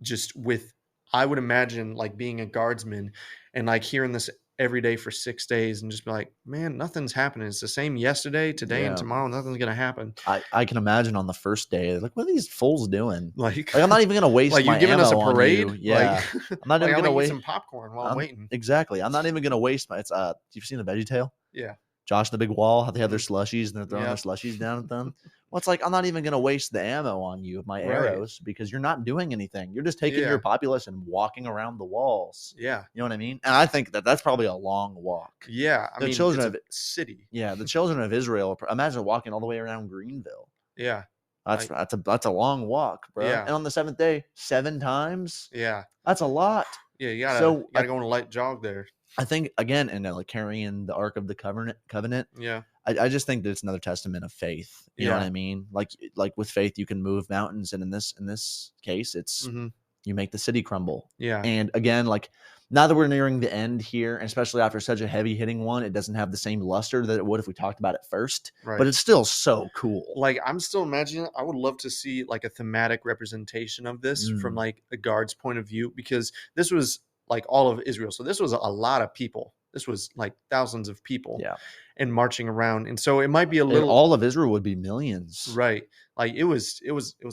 just with, I would imagine like being a guardsman and like hearing this every day for 6 days and just be like, man, nothing's happening. It's the same yesterday, today, and Yeah. tomorrow. Nothing's gonna happen. I can imagine on the first day, like, what are these fools doing? Like, Like, I'm not even gonna waste like you my giving us a ammo on you. parade? Like, Yeah. I'm not like even I'm gonna gonna eat wait. some popcorn while I'm I'm waiting. exactly. I'm not even gonna waste my it's you've seen the Veggie Tale? Yeah. Josh and the Big Wall, how they have their Mhm. slushies and they're throwing their Yep. slushies down at them. Well, it's like I'm not even gonna waste the ammo on you of my Right. arrows because you're not doing anything. You're just taking your Yeah. populace and walking around the walls. Yeah. You know what I mean? And I think that that's probably a long walk. Yeah. I The mean, children it's a of city. Yeah, the children of Israel. Imagine walking all the way around Greenville. Yeah. That's Like, that's a long walk, bro. yeah. And on the seventh day, 7 times. Yeah. That's a lot. Yeah. You gotta So you gotta go on a light jog there. I think again, and like carrying the Ark of the Covenant. Yeah. I just think that it's another testament of faith. You know what Yeah. I mean? Like with faith, you can move mountains, and in this case, it's Hmm. you make the city crumble. Yeah. And again, like now that we're nearing the end here, and especially after such a heavy hitting one, it doesn't have the same luster that it would if we talked about it first. But Right. it's still so cool. Like I'm still imagining, I would love to see like a thematic representation of this from Mm, like a guard's point of view, because this was like all of Israel. So this was a lot of people. This was like thousands of people yeah, and marching around. And so it might be a and little all of Israel would be millions. right. Like it was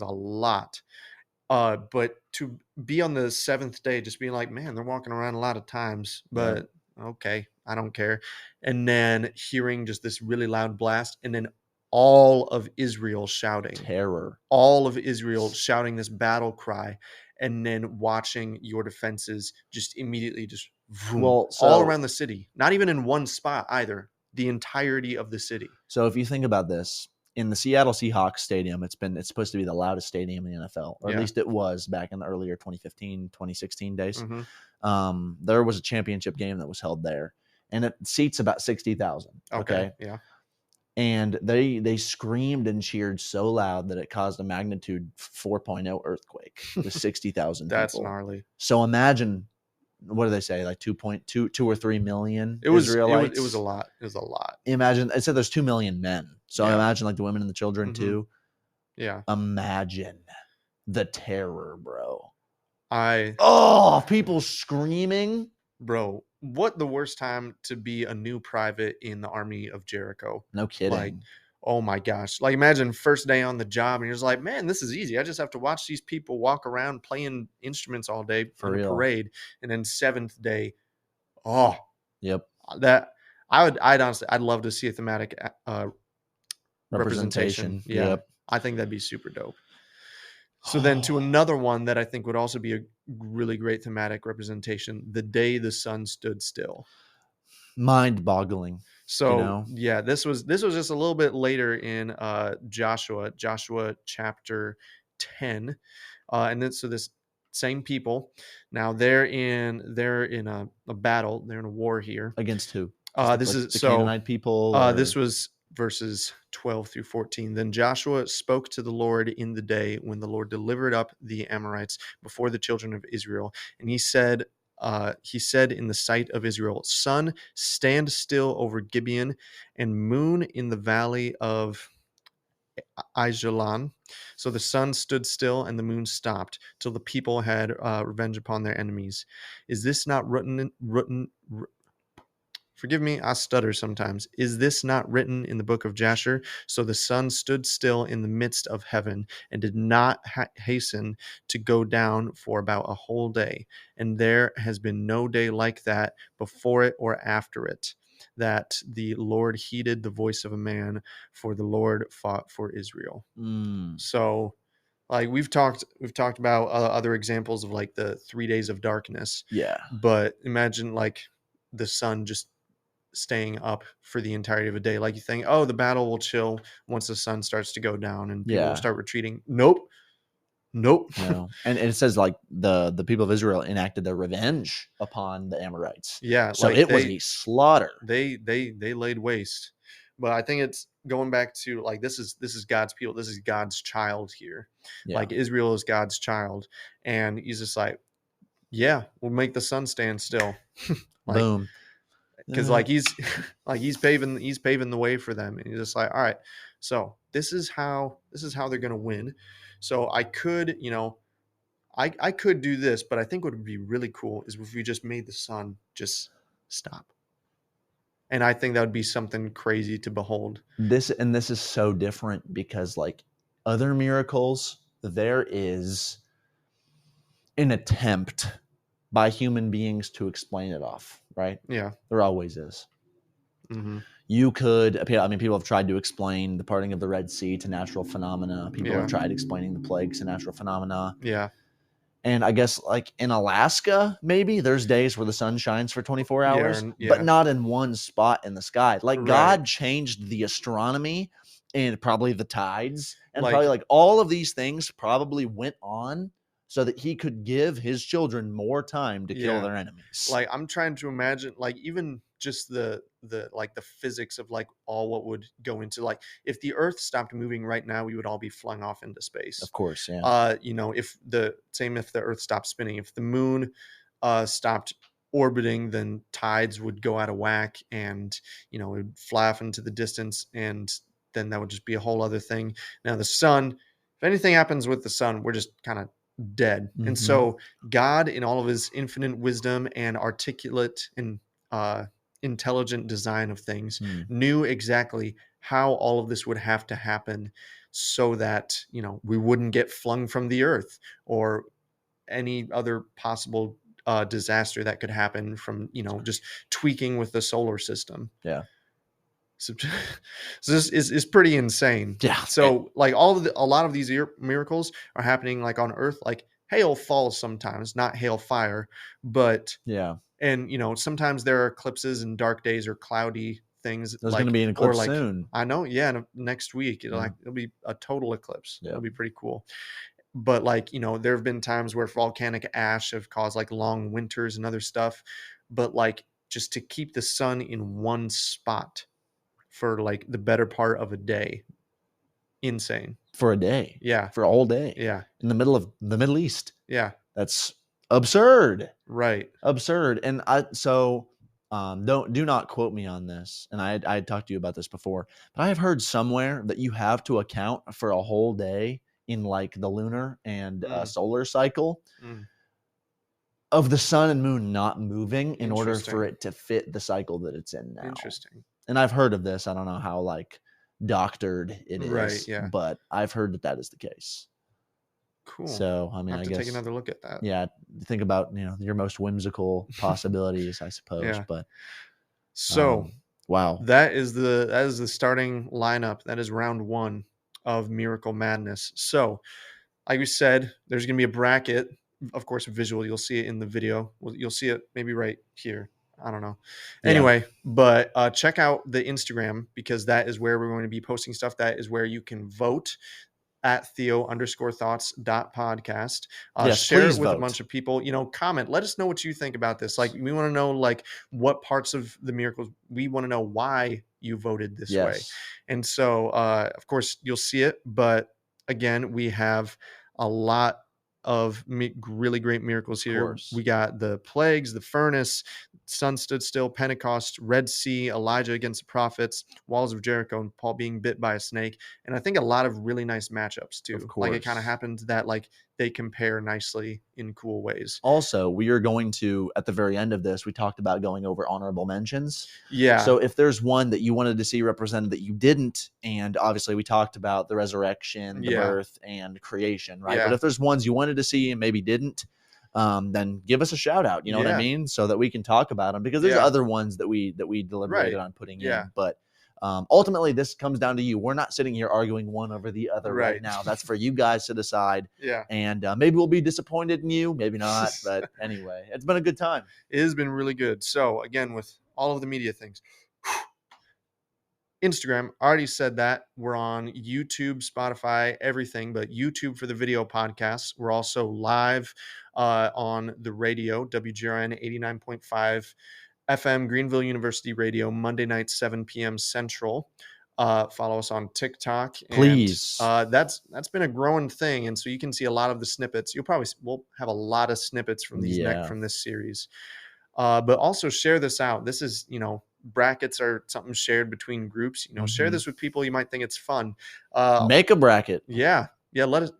a lot. But to be on the seventh day, just being like, man, they're walking around a lot of times, Yeah, but okay, I don't care. And then hearing just this really loud blast, and then all of Israel shouting, terror. all of Israel shouting this battle cry, and then watching your defenses just immediately just vroom, Well, all so around the city, not even in one spot either, the entirety of the city. So if you think about this, in the Seattle Seahawks stadium, it's supposed to be the loudest stadium in the NFL, or at Yeah. least it was back in the earlier 2015, 2016 days. Hmm. There was a championship game that was held there, and it seats about 60,000. Okay. Okay, Yeah. and they screamed and cheered so loud that it caused a magnitude 4.0 earthquake with 60,000 That's people. gnarly. So imagine what do they say, like 2.2 or 3 million It was a Israelites. lot. It was a lot. Imagine, it said there's 2 million men. So I Yeah. imagine like the women and the children Mhm. too. Yeah. Imagine the terror, bro. I Oh, people screaming. Bro, what the worst time to be a new private in the army of Jericho? No Like, kidding. oh my gosh. Like imagine first day on the job and you're just like, "Man, this is easy. I just have to watch these people walk around playing instruments all day For on a real. parade." And then 7th day, oh, Yep. that I'd love to see a thematic representation. Representation. Yeah. Yep. I think that'd be super dope. So then to another one that I think would also be a really great thematic representation, the day the sun stood still. Mind boggling, you So know? yeah, this was just a little bit later in Joshua chapter 10. And then so this same people, now they're in a battle, they're in a war here. Against who? Just This like is the so Canaanite people this or was verses 12 through 14. Then Joshua spoke to the Lord in the day when the Lord delivered up the Amorites before the children of Israel. And he said in the sight of Israel, "Sun, stand still over Gibeon, and moon in the valley of Aijalon." So the sun stood still and the moon stopped till the people had revenge upon their enemies. Is this not written, forgive me, I stutter sometimes. Is this not written in the book of Jasher? So the sun stood still in the midst of heaven and did not hasten to go down for about a whole day. And there has been no day like that before it or after it, that the Lord heeded the voice of a man, for the Lord fought for Israel. mm, So like we've talked about other examples of like the 3 days of darkness, yeah. but imagine like the sun just staying up for the entirety of a day. Like you think, oh, the battle will chill once the sun starts to go down and people will Yeah. start retreating. Nope. Nope. No. And it says like the people of Israel enacted their revenge upon the Amorites. Yeah, So like it was a slaughter. they laid waste. But I think it's going back to like this is God's people. This is God's child here. Yeah. Like Israel is God's child. And he's just like, yeah, we'll make the sun stand still. Like Boom. because like he's paving the way for them, and he's just like, all right, so this is how they're gonna win. So I could do this, but I think what would be really cool is if we just made the sun just stop, and I think that would be something crazy to behold. This is so different because like other miracles, there is an attempt by human beings to explain it off, right? Yeah. There always is. Hmm. You could, I mean, people have tried to explain the parting of the Red Sea to natural phenomena. People have Yeah. tried explaining the plagues to natural phenomena. Yeah. And I guess like in Alaska, maybe there's days where the sun shines for 24 Yeah. hours, And but yeah. not in one spot in the sky. Like Right. God changed the astronomy and probably the tides and probably Like like all of these things probably went on so that he could give his children more time to kill yeah. their enemies. Like I'm trying to imagine like even just the physics of like all what would go into like if the earth stopped moving right now, we would all be flung off into space. Of course, yeah. If the earth stopped spinning, if the moon stopped orbiting, then tides would go out of whack, and it would fly off into the distance, and then that would just be a whole other thing. Now the sun, if anything happens with the sun, we're just kind of dead. And Mm-hmm. so God, in all of his infinite wisdom and articulate and uh, intelligent design of things, Mm. knew exactly how all of this would have to happen so that we wouldn't get flung from the earth or any other possible disaster that could happen from just tweaking with the solar system. Yeah. So, so this is pretty insane. Yeah. So like a lot of these miracles are happening like on Earth. Like hail falls sometimes, not hail fire, but Yeah. and sometimes there are eclipses and dark days or cloudy things There's going to like be an or eclipse like soon. I know, yeah, next week Yeah. it'll be a total eclipse. Yeah. It'll be pretty cool. But like there have been times where volcanic ash have caused like long winters and other stuff. But like just to keep the sun in one spot for like the better part of a day. Insane. For a day. Yeah. For a whole day. Yeah. In the middle of the Middle East. Yeah. That's absurd. Right. Absurd. And do not quote me on this. And I had talked to you about this before, but I have heard somewhere that you have to account for a whole day in like the lunar and Mm, solar cycle mm. of the sun and moon not moving in order for Interesting. it to fit the cycle that it's in now. Interesting. And I've heard of this. I don't know how like doctored it Right. is, Yeah. but I've heard that that is the case. Cool. So, I I'll mean, have I to take guess, another look at that. yeah, think about, your most whimsical possibilities, I suppose. Yeah. But So wow. that is the starting lineup. That is round one of Miracle Madness. So, like we said, there's gonna be a bracket. Of course, visual. You'll see it in the video. You'll see it maybe right here. I don't know. Yeah. Anyway, but check out the Instagram because that is where we're going to be posting stuff. That is where you can vote at Theo_thoughts.podcast. Yes, Share it please with a vote. bunch of people. Comment. Let us know what you think about this. Like, we want to know like what parts of the miracles. We want to know why you voted this way. Yes, And so, of course, you'll see it. But again, we have a lot of really great miracles of here. course. We got the plagues, the furnace, sun stood still, Pentecost, Red Sea, Elijah against the prophets, walls of Jericho, and Paul being bit by a snake. And I think a lot of really nice matchups Of too. Like, it kind of course. happens that like they compare nicely in cool ways. Also, we are going to, at the very end of this, we talked about going over honorable mentions. Yeah. So if there's one that you wanted to see represented that you didn't, and obviously we talked about the resurrection, the Yeah. birth, and creation, right? Yeah. But if there's ones you wanted to see and maybe didn't, then give us a shout out. You know what I Yeah. mean? So that we can talk about them, because there's Yeah. other ones that we deliberated Right. on putting Yeah. in. But ultimately, this comes down to you. We're not sitting here arguing one over the other right Right. now. That's for you guys to decide. Yeah. And maybe we'll be disappointed in you, maybe not. But anyway, it's been a good time. It has been really good. So again, with all of the media things, Instagram, I already said that. We're on YouTube, Spotify, everything, but YouTube for the video podcasts. We're also live on the radio, WGRN 89.5 FM, Greenville University Radio, Monday night, 7 p.m. Central. Follow us on TikTok, and Please. that's been a growing thing, and so you can see a lot of the snippets. We'll have a lot of snippets from from this series. But also share this out. This is, brackets are something shared between groups. Share this with people. You might think it's fun. Make a bracket. Yeah. Let us.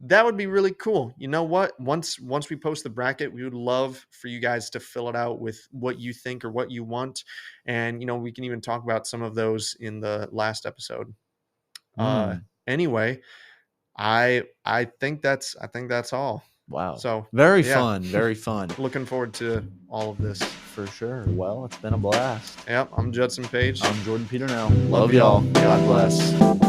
That would be really cool. You know what? Once we post the bracket, we would love for you guys to fill it out with what you think or what you want, and we can even talk about some of those in the last episode. Anyway, I think that's all. Wow. So very yeah. fun. Very fun. Looking forward to all of this. For sure. Well, it's been a blast. Yep, I'm Judson Page. I'm Jordan Peter now. Love y'all. y'all. God bless.